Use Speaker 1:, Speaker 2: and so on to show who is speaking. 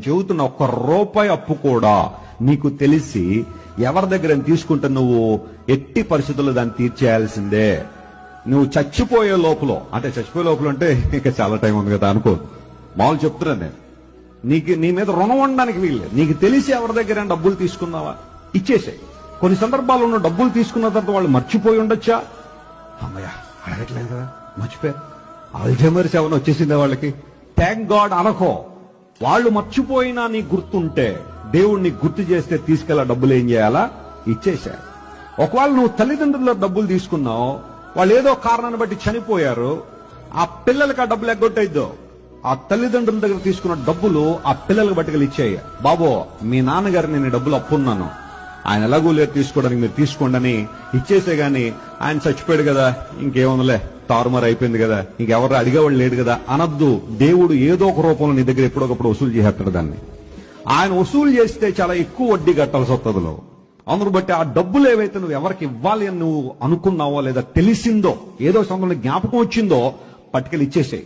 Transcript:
Speaker 1: చెబుతున్న ఒక్క రూపాయి అప్పు కూడా నీకు తెలిసి ఎవరి దగ్గర తీసుకుంటే నువ్వు ఎట్టి పరిస్థితుల్లో దాన్ని తీర్చేయాల్సిందే. నువ్వు చచ్చిపోయే లోపల అంటే ఇంకా చాలా టైం ఉంది కదా అనుకో, మామూలు చెప్తున్నాను నేను. నీ మీద రుణం ఉండడానికి వీళ్ళు. నీకు తెలిసి ఎవరి దగ్గర డబ్బులు తీసుకున్నావా, ఇచ్చేసాయి. కొన్ని సందర్భాల్లో ఉన్న డబ్బులు తీసుకున్న తర్వాత వాళ్ళు మర్చిపోయి ఉండొచ్చా, అమ్మయ్య అడగట్లేదు కదా, మర్చిపోయారు, అల్జైమర్స్ ఏమైనా వచ్చేసిందా వాళ్ళకి, థ్యాంక్ గాడ్ అనకో. వాళ్ళు మర్చిపోయినా నీకు గుర్తుంటే, దేవుడు నీకు గుర్తు చేస్తే తీసుకెళ్ళా డబ్బులు ఏం చేయాలా, ఇచ్చేశారు. ఒకవేళ నువ్వు తల్లిదండ్రుల డబ్బులు తీసుకున్నావు, వాళ్ళు ఏదో కారణాన్ని బట్టి చనిపోయారు, ఆ పిల్లలకి ఆ డబ్బులు ఎగ్గొట్టయిద్దో, ఆ తల్లిదండ్రుల దగ్గర తీసుకున్న డబ్బులు ఆ పిల్లలకు బట్టుకెళ్ళి ఇచ్చాయి. బాబో మీ నాన్నగారు నేను డబ్బులు అప్పున్నాను, ఆయన ఎలాగూ లేదు తీసుకోవడానికి, మీరు తీసుకోండి అని ఇచ్చేసే గాని ఆయన చచ్చిపోయాడు కదా ఇంకేముందిలే తారుమారు అయిపోయింది కదా ఇంకెవరు అడిగేవాళ్ళు లేడు కదా అనద్దు. దేవుడు ఏదో ఒక రూపంలో నీ దగ్గర ఎప్పుడొకప్పుడు వసూలు చేస్తాడు దాన్ని. ఆయన వసూలు చేస్తే చాలా ఎక్కువ వడ్డీ కట్టాల్సి వస్తుందిలో. అందును బట్టి ఆ డబ్బులు ఏవైతే నువ్వు ఎవరికి ఇవ్వాలి అని నువ్వు అనుకున్నావో లేదా తెలిసిందో, ఏదో సమయంలో జ్ఞాపకం వచ్చిందో పట్టుకెళ్ళి ఇచ్చేసేయి.